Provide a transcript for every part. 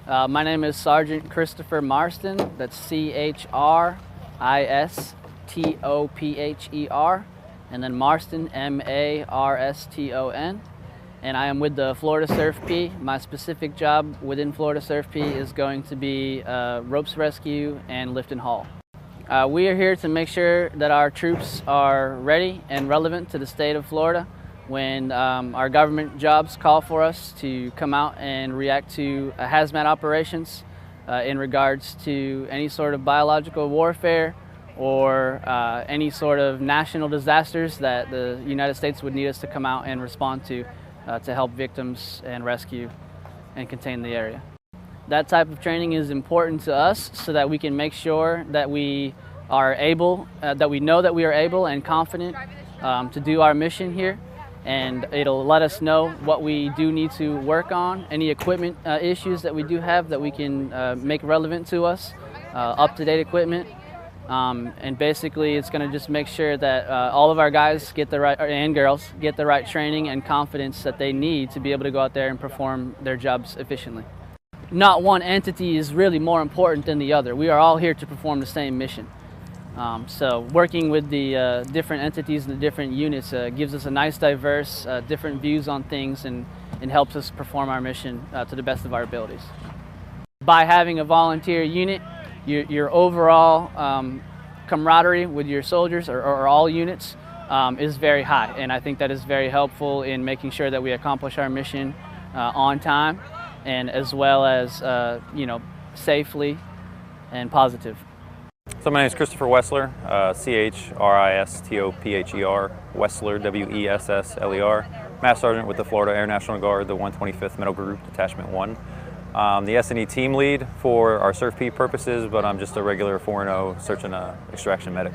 My name is Sergeant Christopher Marston. That's Christopher, and then Marston, Marston. And I am with the Florida CERFP. My specific job within Florida CERFP is going to be ropes rescue and lift and haul. We are here to make sure that our troops are ready and relevant to the state of Florida when our government jobs call for us to come out and react to hazmat operations in regards to any sort of biological warfare or any sort of national disasters that the United States would need us to come out and respond to help victims and rescue and contain the area. That type of training is important to us so that we can make sure that we are able, that we know that we are able and confident to do our mission here. And it'll let us know what we do need to work on, any equipment issues that we do have that we can make relevant to us, up-to-date equipment. And basically it's going to just make sure that all of our guys get the right, and girls get the right training and confidence that they need to be able to go out there and perform their jobs efficiently. Not one entity is really more important than the other. We are all here to perform the same mission. So working with the different entities and the different units gives us a nice diverse, different views on things and helps us perform our mission to the best of our abilities. By having a volunteer unit, your overall camaraderie with your soldiers or all units is very high, and I think that is very helpful in making sure that we accomplish our mission on time and as well as safely and positive. So my name is Christopher Wessler, Christopher, Wessler, Wessler. Master Sergeant with the Florida National Guard, the 125th Medical Group, Detachment 1. The S&E team lead for our CERFP purposes, but I'm just a regular 4-0 search and extraction medic.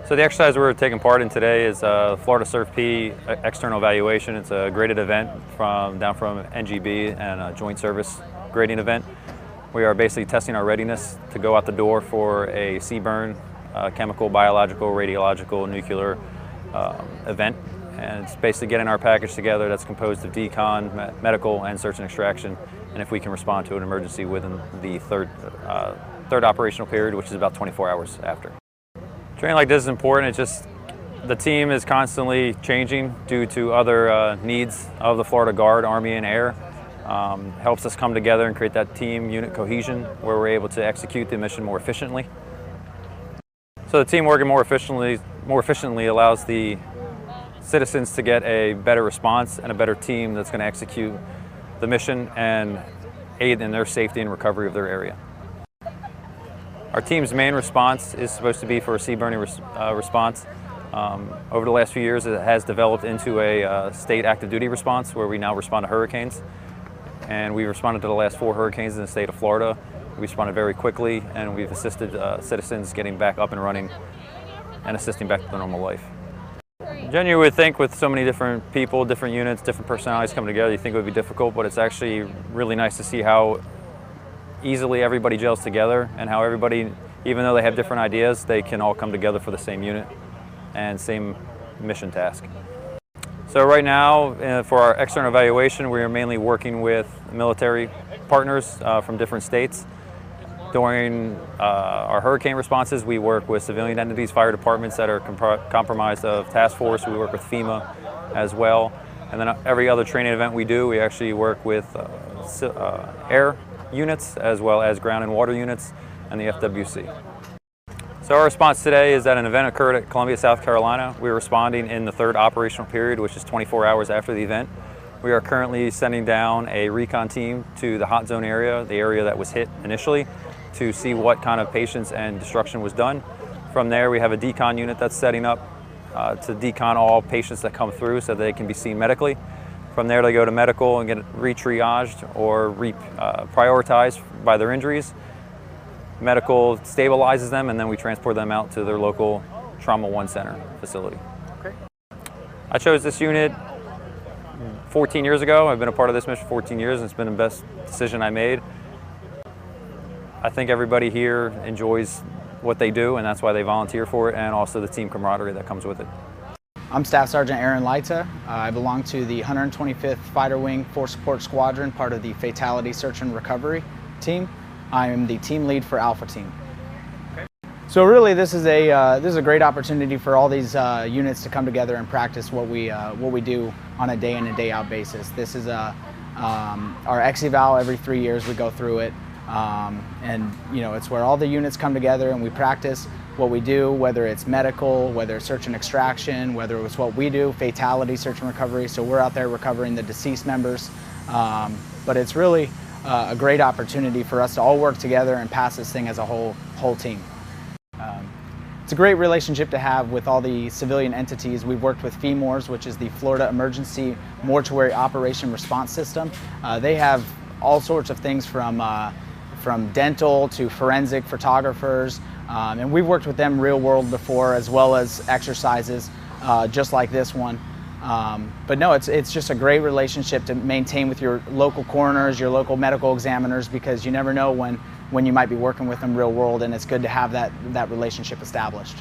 So the exercise we're taking part in today is Florida CERFP external evaluation. It's a graded event down from NGB and a joint service grading event. We are basically testing our readiness to go out the door for a CBRN, chemical, biological, radiological, nuclear event. And it's basically getting our package together that's composed of decon, medical, and search and extraction, and if we can respond to an emergency within the third operational period, which is about 24 hours after. Training like this is important. It's just the team is constantly changing due to other needs of the Florida Guard, Army, and Air. Helps us come together and create that team unit cohesion where we're able to execute the mission more efficiently. So the team working more efficiently allows the citizens to get a better response and a better team that's going to execute the mission and aid in their safety and recovery of their area. Our team's main response is supposed to be for a CBRN response. Over the last few years it has developed into a state active duty response where we now respond to hurricanes. And we responded to the last 4 hurricanes in the state of Florida. We responded very quickly, and we've assisted citizens getting back up and running and assisting back to their normal life. Generally, you would think with so many different people, different units, different personalities coming together, you think it would be difficult, but it's actually really nice to see how easily everybody gels together and how everybody, even though they have different ideas, they can all come together for the same unit and same mission task. So right now, for our external evaluation, we are mainly working with military partners from different states. During our hurricane responses, we work with civilian entities, fire departments that are comprised of task force. We work with FEMA as well. And then every other training event we do, we actually work with air units as well as ground and water units and the FWC. So our response today is that an event occurred at Columbia, South Carolina. We are responding in the 3rd operational period, which is 24 hours after the event. We are currently sending down a recon team to the hot zone area, the area that was hit initially, to see what kind of patients and destruction was done. From there, we have a decon unit that's setting up to decon all patients that come through so they can be seen medically. From there, they go to medical and get re-triaged or prioritized by their injuries. Medical stabilizes them, and then we transport them out to their local Trauma 1 Center facility. Okay. I chose this unit 14 years ago. I've been a part of this mission for 14 years, and it's been the best decision I made. I think everybody here enjoys what they do, and that's why they volunteer for it, and also the team camaraderie that comes with it. I'm Staff Sergeant Leyte. I belong to the 125th Fighter Wing Force Support Squadron, part of the Fatality Search and Recovery. team. I am the team lead for Alpha Team. So really, this is a great opportunity for all these units to come together and practice what we do on a day in and day out basis. This is our ex-eval. Every 3 years we go through it, and it's where all the units come together and we practice what we do, whether it's medical, whether it's search and extraction, whether it's what we do, fatality, search and recovery. So we're out there recovering the deceased members, but it's really a great opportunity for us to all work together and pass this thing as a whole team. It's a great relationship to have with all the civilian entities. We've worked with FEMORS, which is the Florida Emergency Mortuary Operation Response System. They have all sorts of things from dental to forensic photographers, and we've worked with them real world before, as well as exercises just like this one. But no, it's just a great relationship to maintain with your local coroners, your local medical examiners, because you never know when you might be working with them real world, and it's good to have that relationship established.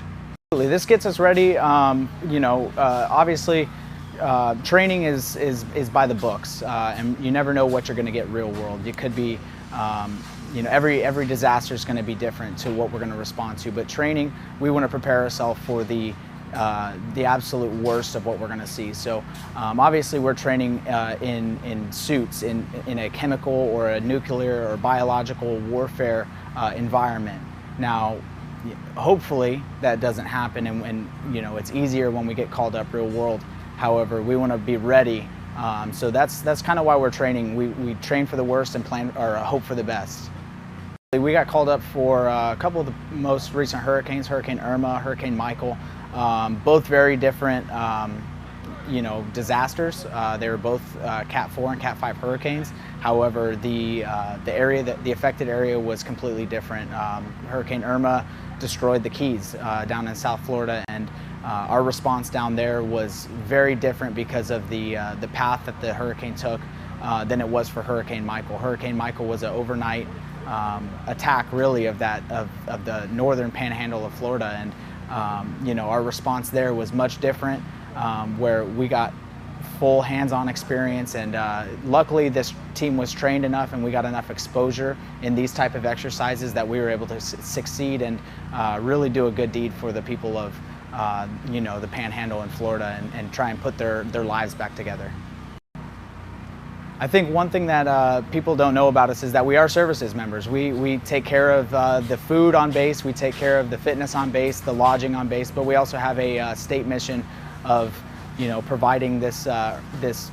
This gets us ready. Obviously, training is by the books, and you never know what you're going to get real world. You could be, every disaster is going to be different to what we're going to respond to. But training, we want to prepare ourselves for the absolute worst of what we're going to see. So obviously we're training in suits in a chemical or a nuclear or biological warfare environment. Now, hopefully that doesn't happen, and it's easier when we get called up real world. However, we want to be ready. So that's kind of why we're training. We train for the worst and plan or hope for the best. We got called up for a couple of the most recent hurricanes, Hurricane Irma, Hurricane Michael. Both very different, disasters. They were both Cat 4 and Cat 5 hurricanes. However, the affected area was completely different. Hurricane Irma destroyed the Keys down in South Florida, and our response down there was very different because of the path that the hurricane took than it was for Hurricane Michael. Hurricane Michael was an overnight attack, really, of the northern panhandle of Florida, and our response there was much different, where we got full hands-on experience, and luckily this team was trained enough and we got enough exposure in these type of exercises that we were able to succeed and really do a good deed for the people of the panhandle in Florida, and try and put their lives back together. I think one thing that people don't know about us is that we are services members. We take care of the food on base, we take care of the fitness on base, the lodging on base, but we also have a state mission of providing this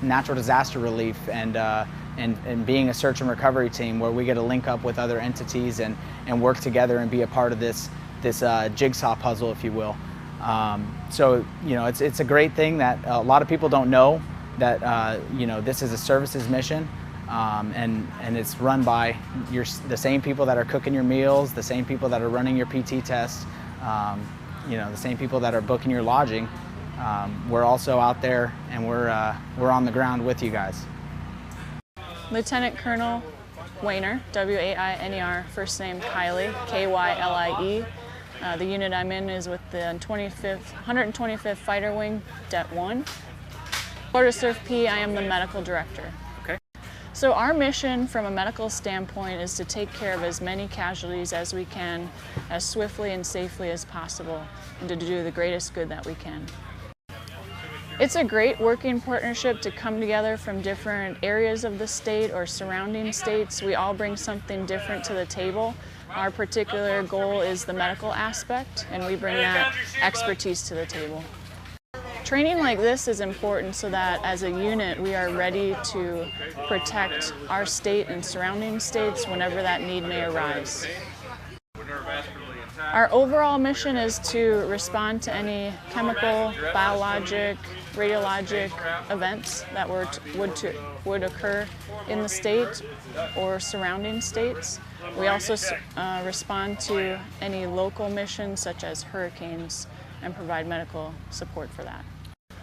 natural disaster relief and being a search and recovery team, where we get to link up with other entities and work together and be a part of this jigsaw puzzle, if you will. So it's a great thing that a lot of people don't know, that this is a services mission, and it's run by the same people that are cooking your meals, the same people that are running your PT tests, the same people that are booking your lodging. We're also out there, and we're on the ground with you guys. Lieutenant Colonel Wainer, W-A-I-N-E-R, first name Kylie, K-Y-L-I-E. The unit I'm in is with the 125th Fighter Wing, Det 1. Florida CERFP, I am the medical director. Okay. So our mission from a medical standpoint is to take care of as many casualties as we can, as swiftly and safely as possible, and to do the greatest good that we can. It's a great working partnership to come together from different areas of the state or surrounding states. We all bring something different to the table. Our particular goal is the medical aspect, and we bring that expertise to the table. Training like this is important so that as a unit we are ready to protect our state and surrounding states whenever that need may arise. Our overall mission is to respond to any chemical, biologic, radiologic events that would occur in the state or surrounding states. We also respond to any local missions such as hurricanes and provide medical support for that.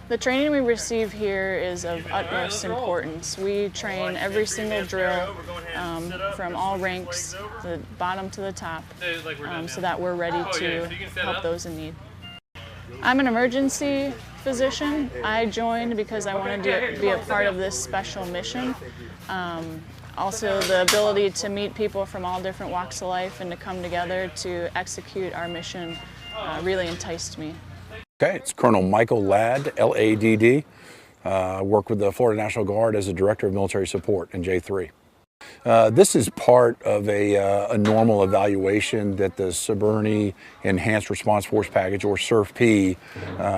The training we receive here is of utmost importance. We train every single drill from all ranks, the bottom to the top, so that we're ready to help those in need. I'm an emergency physician. I joined because I wanted to be a part of this special mission. Also, the ability to meet people from all different walks of life and to come together to execute our mission really enticed me. Okay, it's Colonel Michael Ladd, L-A-D-D. I work with the Florida National Guard as a Director of Military Support in J3. This is part of a normal evaluation that the SSgt Enhanced Response Force Package, or SERFP,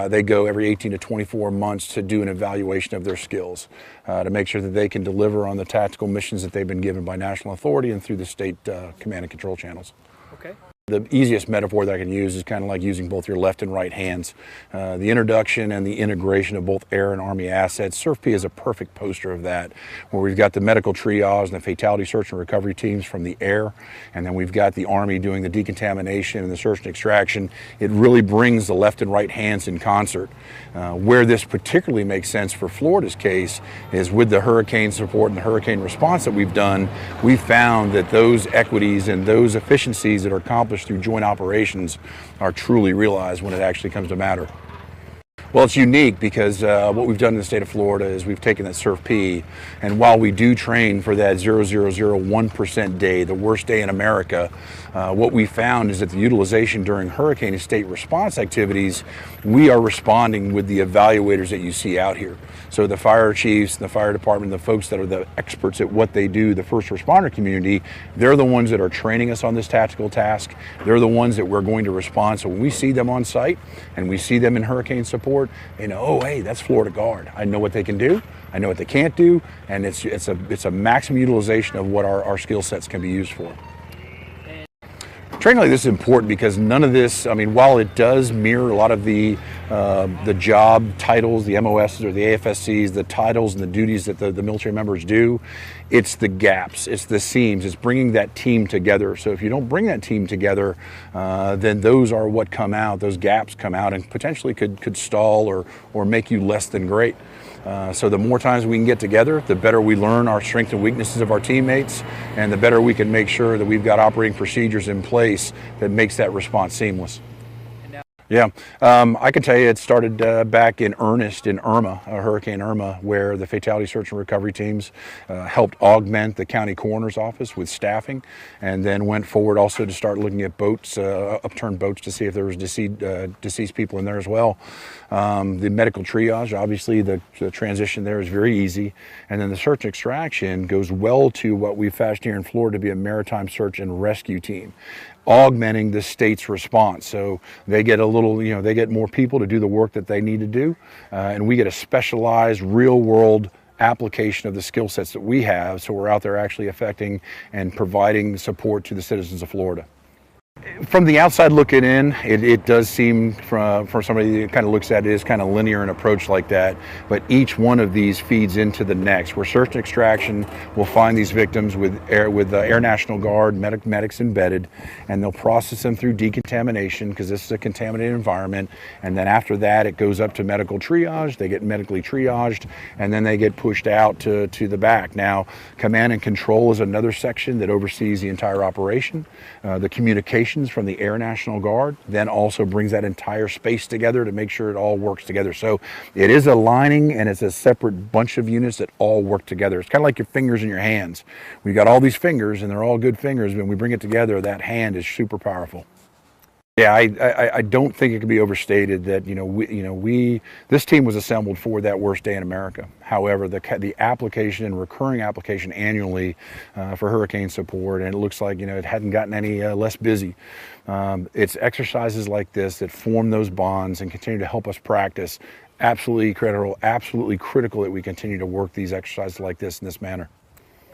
they go every 18 to 24 months to do an evaluation of their skills to make sure that they can deliver on the tactical missions that they've been given by national authority and through the state command and control channels. Okay. The easiest metaphor that I can use is kind of like using both your left and right hands. The introduction and the integration of both Air and Army assets, SERFP is a perfect poster of that, where we've got the medical triage and the fatality search and recovery teams from the air, and then we've got the Army doing the decontamination and the search and extraction. It really brings the left and right hands in concert. Where this particularly makes sense for Florida's case is with the hurricane support and the hurricane response that we've done, we've found that those equities and those efficiencies that are accomplished through joint operations are truly realized when it actually comes to matter. Well, it's unique because what we've done in the state of Florida is we've taken that SERFP, and while we do train for that 0.001% day, the worst day in America, what we found is that the utilization during hurricane and state response activities, we are responding with the evaluators that you see out here. So the fire chiefs, the fire department, the folks that are the experts at what they do, the first responder community, they're the ones that are training us on this tactical task. They're the ones that we're going to respond. So when we see them on site and we see them in hurricane support, they know, oh, hey, that's Florida Guard. I know what they can do, I know what they can't do, and it's a maximum utilization of what our skill sets can be used for. Training like this is important because none of this, I mean, while it does mirror a lot of the job titles, the MOSs or the AFSCs, the titles and the duties that the military members do, it's the gaps, it's the seams, it's bringing that team together. So if you don't bring that team together, then those are what come out, those gaps come out and potentially could stall or make you less than great. So the more times we can get together, the better we learn our strengths and weaknesses of our teammates, and the better we can make sure that we've got operating procedures in place that makes that response seamless. Yeah, I can tell you it started back in earnest in Irma, Hurricane Irma, where the fatality search and recovery teams helped augment the county coroner's office with staffing, and then went forward also to start looking at boats, upturned boats, to see if there was deceased people in there as well. The medical triage, obviously the transition there is very easy, and then the search and extraction goes well to what we've fashioned here in Florida to be a maritime search and rescue team, augmenting the state's response. So they get a little, they get more people to do the work that they need to do, and we get a specialized real-world application of the skill sets that we have, so we're out there actually affecting and providing support to the citizens of Florida. From the outside looking in, it does seem, from somebody that kind of looks at it, is kind of linear in approach like that, but each one of these feeds into the next. Where search and extraction will find these victims with the Air National Guard medics embedded, and they'll process them through decontamination because this is a contaminated environment, and then after that it goes up to medical triage. They get medically triaged, and then they get pushed out to the back. Now, command and control is another section that oversees the entire operation. The communications from the Air National Guard then also brings that entire space together to make sure it all works together. So it is aligning, and it's a separate bunch of units that all work together. It's kind of like your fingers in your hands. We've got all these fingers, and they're all good fingers. When we bring it together, that hand is super powerful. Yeah, I don't think it can be overstated that this team was assembled for that worst day in America. However, the application and recurring application annually for hurricane support, and it looks like it hadn't gotten any less busy. It's exercises like this that form those bonds and continue to help us practice. Absolutely critical that we continue to work these exercises like this in this manner.